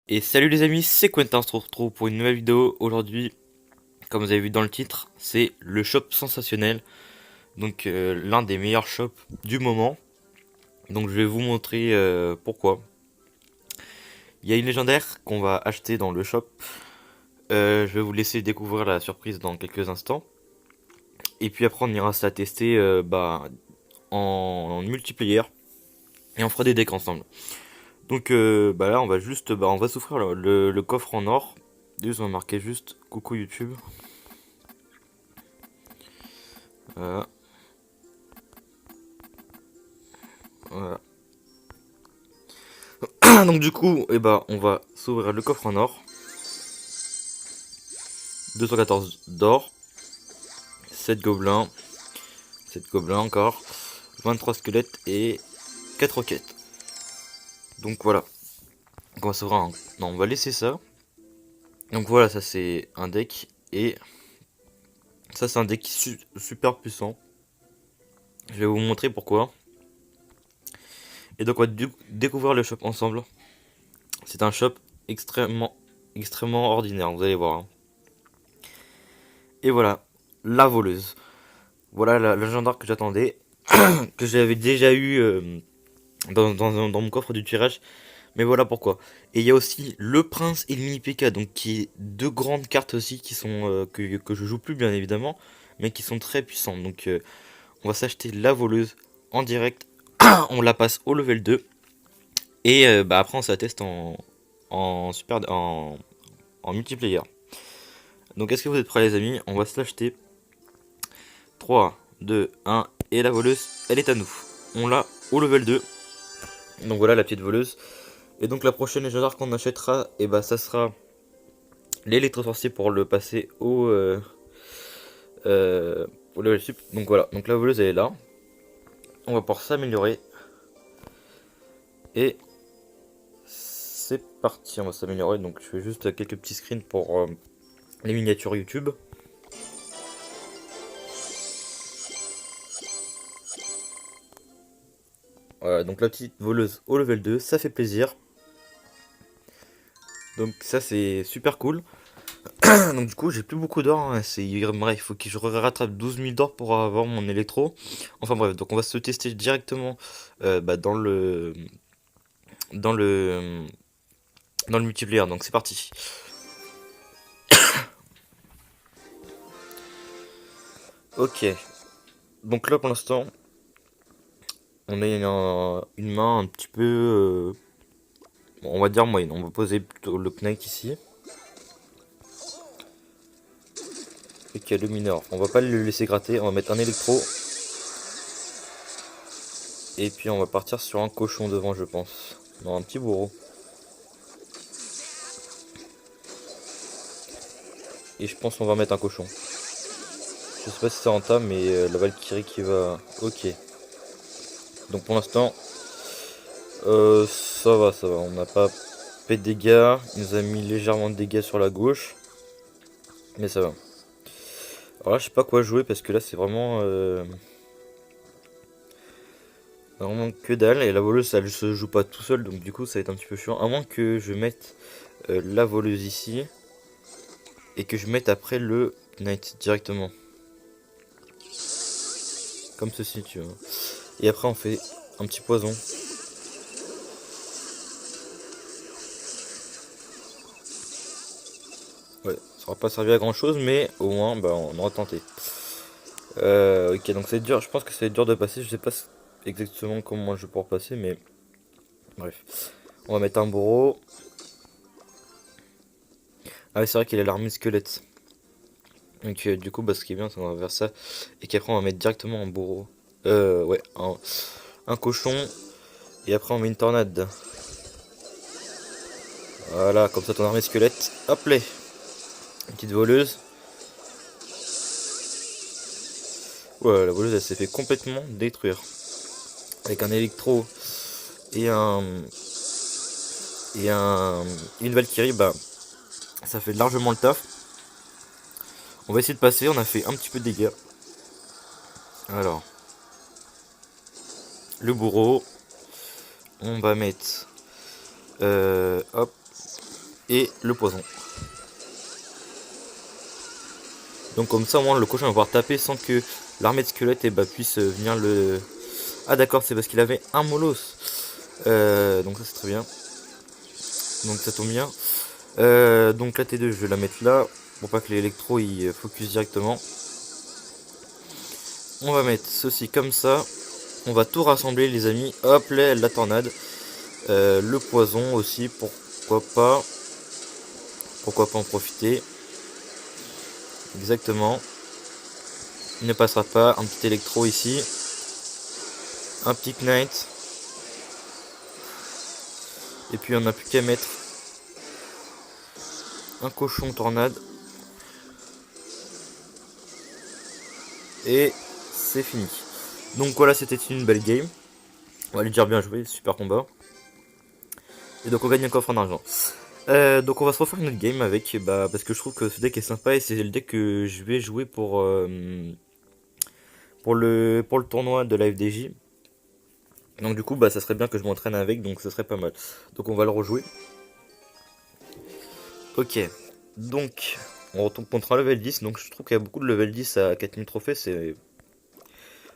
Et salut les amis, c'est Quentin, on se retrouve pour une nouvelle vidéo. Aujourd'hui, comme vous avez vu dans le titre, c'est le shop sensationnel. Donc l'un des meilleurs shops du moment. Donc je vais vous montrer pourquoi. Il y a une légendaire qu'on va acheter dans le shop. Je vais vous laisser découvrir la surprise dans quelques instants. Et puis après on ira se la tester en multiplayer. Et on fera des decks ensemble. Donc là on va juste on va s'offrir le coffre en or. Juste on va marquer juste coucou YouTube. Voilà. Voilà. Donc du coup, on va s'ouvrir le coffre en or. 214 d'or. 7 gobelins. 7 gobelins encore. 23 squelettes et 4 roquettes. Donc voilà. Donc on va s'ouvrir un... Non, on va laisser ça. Donc voilà, ça c'est un deck. Et ça c'est un deck super puissant. Je vais vous montrer pourquoi. Et donc on va découvrir le shop ensemble. C'est un shop extrêmement ordinaire, vous allez voir. Hein. Et voilà, la voleuse. Voilà la légendaire que j'attendais. Que j'avais déjà eu dans mon coffre du tirage. Mais voilà pourquoi. Et il y a aussi le prince et le mini PK, donc qui est deux grandes cartes aussi qui sont que je joue plus bien évidemment, mais qui sont très puissantes. Donc on va s'acheter la voleuse en direct, on la passe au level 2 et après on se la teste en super en multiplayer. Donc est-ce que vous êtes prêts les amis? On va se l'acheter. 3, 2, 1 et la voleuse, elle est à nous. On l'a au level 2. Donc voilà la petite voleuse. Et donc la prochaine légendaire qu'on achètera, et ça sera l'électrosorcier pour le passer au level sup. Donc voilà, donc la voleuse elle est là. On va pouvoir s'améliorer. Et c'est parti, on va s'améliorer. Donc je fais juste quelques petits screens pour les miniatures YouTube. Voilà, donc la petite voleuse au level 2, ça fait plaisir. Donc ça c'est super cool. Donc du coup j'ai plus beaucoup d'or, hein. Il faut que je rattrape 12 000 d'or pour avoir mon électro. Enfin bref, donc on va se tester directement dans dans le dans le multiplayer. Donc c'est parti. Ok. Donc là pour l'instant on a une main un petit peu on va dire moyenne. On va poser plutôt le Knight ici. Ok, le mineur. On va pas le laisser gratter. On va mettre un électro. Et puis on va partir sur un cochon devant, je pense. Non, un petit bourreau. Et je pense qu'on va mettre un cochon. Je sais pas si c'est rentable, mais la Valkyrie qui va... Ok. Donc pour l'instant, ça va, ça va. On n'a pas fait de dégâts. Il nous a mis légèrement de dégâts sur la gauche. Mais ça va. Alors là, je sais pas quoi jouer parce que là, c'est vraiment que dalle. Et la voleuse, ça ne se joue pas tout seul. Donc du coup, ça va être un petit peu chiant. À moins que je mette la voleuse ici. Et que je mette après le knight directement. Comme ceci, tu vois. Et après, on fait un petit poison. Ouais, ça aura pas servi à grand chose, mais au moins, on aura tenté. Ok, donc c'est dur. Je pense que c'est dur de passer. Je sais pas exactement comment je vais pouvoir passer, mais bref. On va mettre un bourreau. Ah oui, c'est vrai qu'il a l'armée squelette. Donc du coup, ce qui est bien, c'est qu'on va faire ça. Et qu'après, on va mettre directement un bourreau. Ouais, un cochon. Et après, on met une tornade. Voilà, comme ça, ton armée squelette. Hop là. Une petite voleuse. Ouais, la voleuse, elle s'est fait complètement détruire. Avec un électro et une Valkyrie, ça fait largement le taf. On va essayer de passer, on a fait un petit peu de dégâts. Alors, le bourreau, on va mettre, hop, et le poison. Donc comme ça, au moins, le cochon va pouvoir taper sans que l'armée de squelettes puisse venir le... Ah d'accord, c'est parce qu'il avait un molosse. Donc ça c'est très bien. Donc ça tombe bien. Donc la T2, je vais la mettre là, pour pas que l'électro il focus directement. On va mettre ceci comme ça. On va tout rassembler les amis. Hop là, la tornade. Le poison aussi, pourquoi pas. Pourquoi pas en profiter. Exactement. Il ne passera pas. Un petit électro ici. Un petit knight. Et puis on n'a plus qu'à mettre un cochon tornade. Et c'est fini. Donc voilà, c'était une belle game. On va lui dire bien joué, super combat. Et donc on gagne un coffre en argent. Donc on va se refaire une autre game avec, parce que je trouve que ce deck est sympa et c'est le deck que je vais jouer pour le tournoi de la FDJ. Donc du coup ça serait bien que je m'entraîne avec, donc ce serait pas mal. Donc on va le rejouer. Ok, donc on retombe contre un level 10, donc je trouve qu'il y a beaucoup de level 10 à 4000 trophées,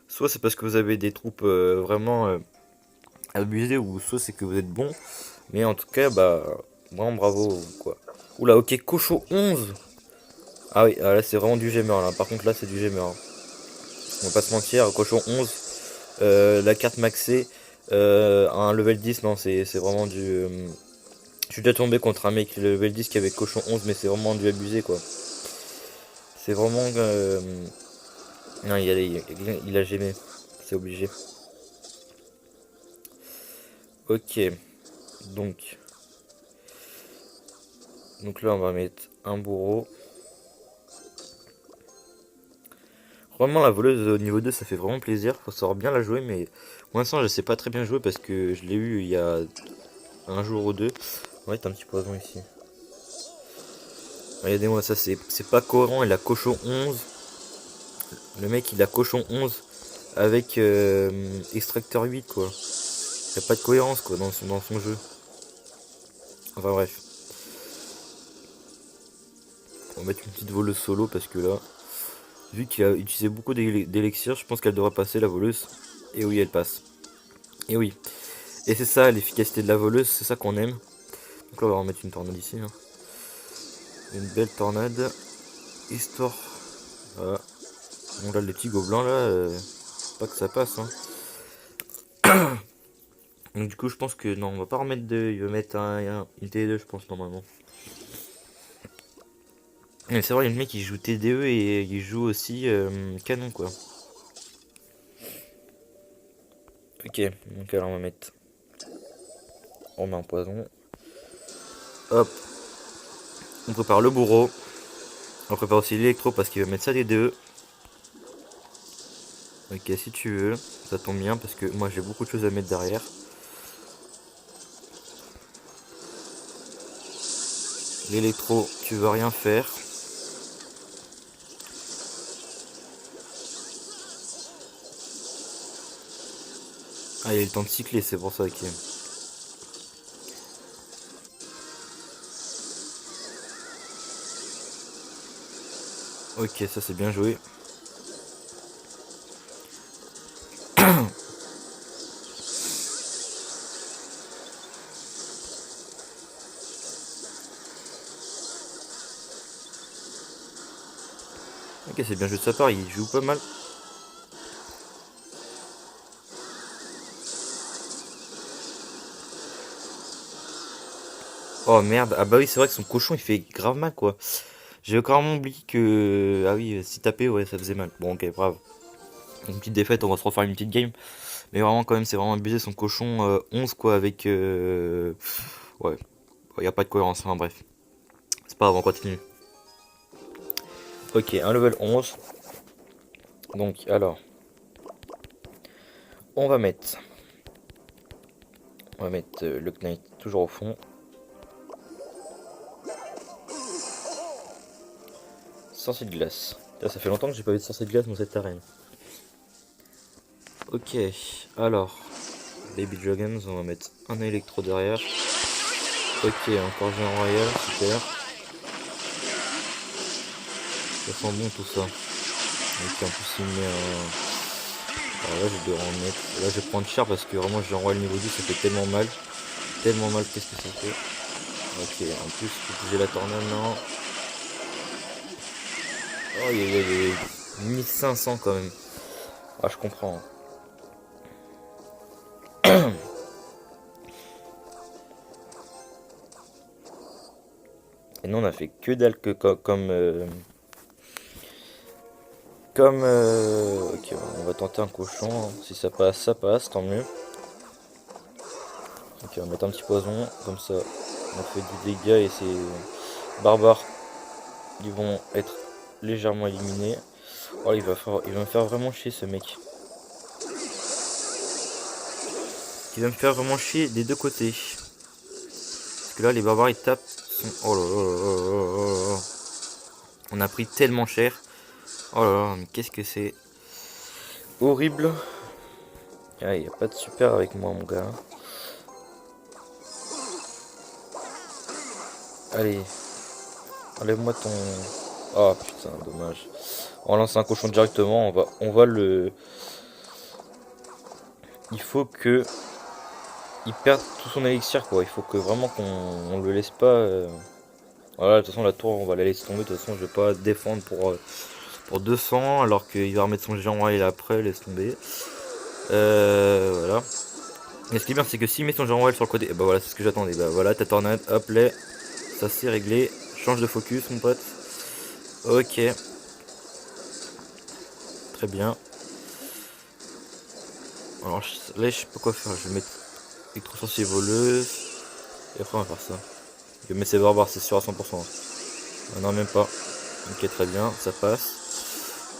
soit c'est parce que vous avez des troupes vraiment abusées, ou soit c'est que vous êtes bon, mais en tout cas vraiment bravo quoi. Oula, ok, cochon 11. Ah oui, là c'est vraiment du gamer là, par contre là c'est du gamer. On va pas se mentir, cochon 11, la carte maxée, un level 10, non c'est vraiment du... je suis déjà tombé contre un mec level 10 qui avait cochon 11, mais c'est vraiment du abusé quoi. C'est vraiment... non, il a gémé, c'est obligé. Ok, donc là on va mettre un bourreau. Vraiment la voleuse au niveau 2 ça fait vraiment plaisir, faut savoir bien la jouer, mais pour l'instant je sais pas très bien jouer parce que je l'ai eu il y a un jour ou deux. Ouais, t'as un petit poison ici. Regardez-moi ça, c'est pas cohérent, il a cochon 11. Le mec il a cochon 11 avec extracteur 8 quoi. Il n'y a pas de cohérence quoi dans son jeu. Enfin bref. On va mettre une petite voleuse solo parce que là, vu qu'il a utilisé beaucoup d'élixir, je pense qu'elle devra passer la voleuse. Et oui, elle passe. Et oui. Et c'est ça l'efficacité de la voleuse, c'est ça qu'on aime. Donc là, on va remettre une tornade ici. Hein. Une belle tornade. Histoire. Voilà. Bon, là, les petits gobelins, là, pas que ça passe. Hein. Donc, du coup, je pense que non, on va pas remettre de. Il va mettre une T2, je pense, normalement. Mais c'est vrai, il y a le mec qui joue TDE et il joue aussi canon, quoi. Ok, donc alors on va mettre. On met un poison. Hop. On prépare le bourreau. On prépare aussi l'électro parce qu'il va mettre ça des deux. Ok, si tu veux, ça tombe bien parce que moi j'ai beaucoup de choses à mettre derrière. L'électro, tu vas rien faire. Ah, il y a eu le temps de cycler, c'est pour ça, ok. Ok, ça c'est bien joué. Ok, c'est bien joué de sa part, il joue pas mal. Oh merde, ah bah oui, c'est vrai que son cochon il fait grave mal quoi. J'ai carrément oublié que. Ah oui, si taper, ouais, ça faisait mal. Bon, ok, bravo. Une petite défaite, on va se refaire une petite game. Mais vraiment, quand même, c'est vraiment abusé son cochon 11 quoi, avec. Ouais, il n'y a pas de cohérence, enfin bref. C'est pas grave, on continue. Ok, un level 11. Donc, alors. On va mettre. Le Knight toujours au fond. Sorcier de glace. Ça fait longtemps que j'ai pas vu de sorcier de glace dans cette arène. Ok, alors. Baby Dragons, on va mettre un électro derrière. Ok, encore géant royal, super. Ça sent bon tout ça. Ok, en plus il met un... Alors là je vais en mettre... Là je vais prendre cher parce que vraiment géant royal niveau 10 ça fait tellement mal. Tellement mal, qu'est-ce que ça fait. Ok, en plus faut bouger la tornade, non. Oh, il y a 1500 quand même. Ah, je comprends. Et nous on a fait que dalle que ok, on va tenter un cochon, hein. Si ça passe, tant mieux. Ok, on va mettre un petit poison, comme ça on fait du dégât et ces barbares ils vont être légèrement éliminés. Oh, il va me faire vraiment chier ce mec. Il va me faire vraiment chier des deux côtés. Parce que là les barbares ils tapent. Oh là là là là là là. On a pris tellement cher. Oh là là, mais qu'est-ce que c'est horrible. Ah, il n'y a pas de super avec moi, mon gars. Allez, enlève-moi ton... Oh putain, dommage. On lance un cochon directement, on va le... Il faut que... Il perde tout son élixir, quoi. Il faut que vraiment qu'on le laisse pas... Voilà, de toute façon, la tour, on va la laisser tomber. De toute façon, je vais pas défendre pour 200, alors qu'il va remettre son géant royal après, laisse tomber. Voilà. Et ce qui est bien, c'est que s'il met son géant royal sur le côté, et bah voilà, c'est ce que j'attendais. Bah voilà, ta tornade, hop, là, ça c'est réglé. Change de focus, mon pote. Ok. Très bien. Alors là, je sais pas quoi faire. Je vais mettre électrosorcier voleuse. Et après, on va faire ça. Je vais mettre ses barbares, c'est sûr à 100%. Ah non, même pas. Ok, très bien, ça passe.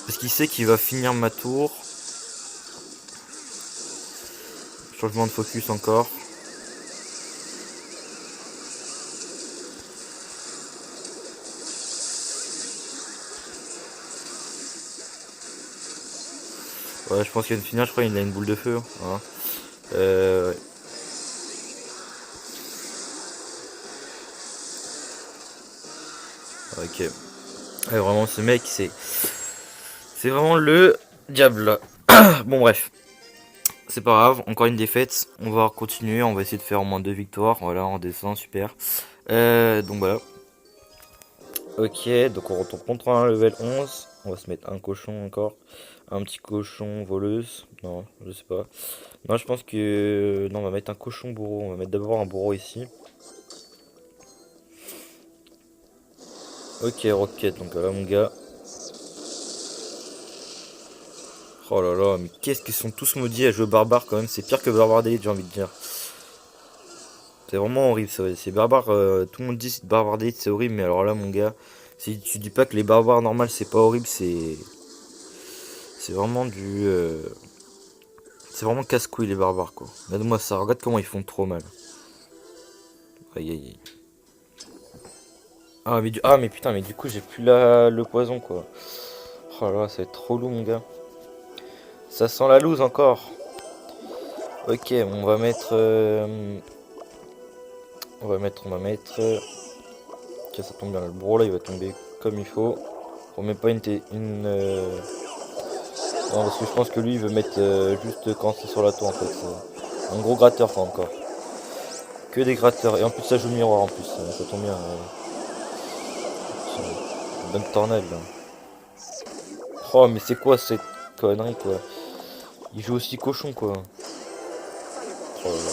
Parce qu'il sait qu'il va finir ma tour. Changement de focus encore. Ouais, je pense qu'il va finir, je crois qu'il a une boule de feu. Hein. Ouais. Ok. Ouais, vraiment, ce mec, c'est vraiment le diable. Bon, bref. C'est pas grave, encore une défaite. On va continuer, on va essayer de faire au moins 2 victoires. Voilà, on descend, super. Donc voilà. Ok, donc on retourne contre un level 11. On va se mettre un cochon encore. Un petit cochon voleuse. Non, je sais pas. Non, je pense que... Non, on va mettre un cochon bourreau. On va mettre d'abord un bourreau ici. Ok, roquette. Donc là, mon gars. Oh là là, mais qu'est-ce qu'ils sont tous maudits à jouer barbare quand même. C'est pire que barbare d'élite, j'ai envie de dire. C'est vraiment horrible, ça. C'est barbare. Tout le monde dit que barbare d'élite, c'est horrible. Mais alors là, mon gars, si tu dis pas que les barbares normales, c'est pas horrible, c'est vraiment du... C'est vraiment casse-couille les barbares, quoi. Regarde-moi ça, regarde comment ils font trop mal. Aïe aïe aïe. Ah mais putain, mais du coup j'ai plus le poison, quoi. Oh là là, ça va être trop lourd, mon gars. Ça sent la loose encore. Ok, on va mettre... On va mettre... Ok, ça tombe bien, le bro là il va tomber comme il faut. On met pas Non, parce que je pense que lui il veut mettre juste quand c'est sur la tour en fait. Un gros gratteur quoi encore. Que des gratteurs. Et en plus ça joue miroir en plus, ça tombe bien. Une bonne tornade là. Oh mais c'est quoi cette connerie quoi. Il joue aussi cochon quoi. Oh là là.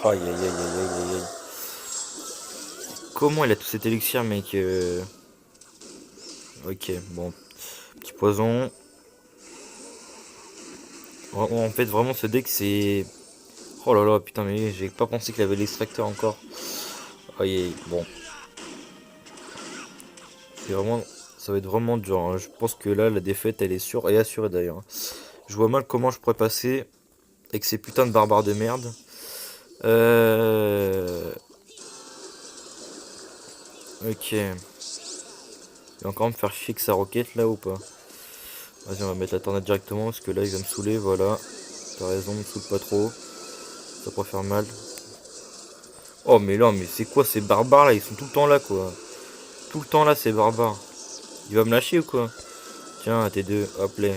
Aïe aïe aïe aïe aïe aïe aïe. Comment il a tout cet élixir mec Ok bon. Petit poison. En fait vraiment ce deck c'est... Oh là là putain mais j'ai pas pensé qu'il avait l'extracteur encore. Aïe aïe bon. C'est vraiment... Ça va être vraiment dur. Hein. Je pense que là la défaite elle est sûre et assurée d'ailleurs. Je vois mal comment je pourrais passer avec ces putains de barbares de merde. Ok. Il va encore me faire chier que sa roquette là ou pas? Vas-y, on va mettre la tornade directement parce que là il va me saouler. Voilà. T'as raison, me saoule pas trop. Ça pourrait faire mal. Oh mais là, mais c'est quoi ces barbares là? Ils sont tout le temps là quoi. Tout le temps là ces barbares. Il va me lâcher ou quoi? Tiens, t'es deux, hop là.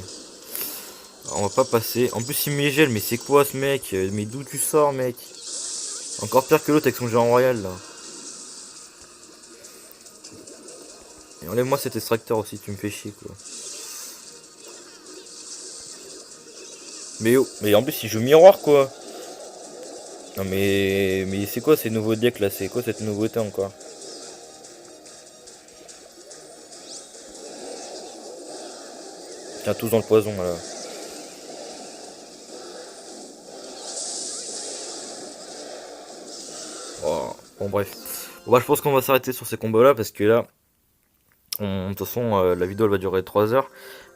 On va pas passer. En plus il me gèle, mais c'est quoi ce mec? Mais d'où tu sors mec? Encore pire que l'autre avec son géant royal là. Et enlève-moi cet extracteur aussi, tu me fais chier quoi. Mais oh, mais en plus il joue miroir quoi. Non mais c'est quoi ces nouveaux decks là? C'est quoi cette nouveauté encore? Tiens, tous dans le poison là. Oh, bon bref. Bon, bah, je pense qu'on va s'arrêter sur ces combos là parce que là, de toute façon, la vidéo elle va durer 3 heures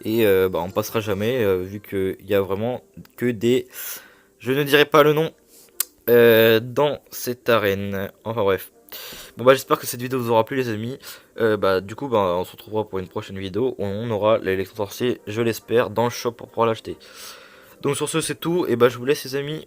et bah, on passera jamais vu qu'il y a vraiment que des. Je ne dirai pas le nom dans cette arène. Enfin bref. Bon bah j'espère que cette vidéo vous aura plu les amis. Bah du coup bah on se retrouvera pour une prochaine vidéo où on aura l'électro sorcier, je l'espère, dans le shop pour pouvoir l'acheter. Donc sur ce c'est tout et bah je vous laisse les amis.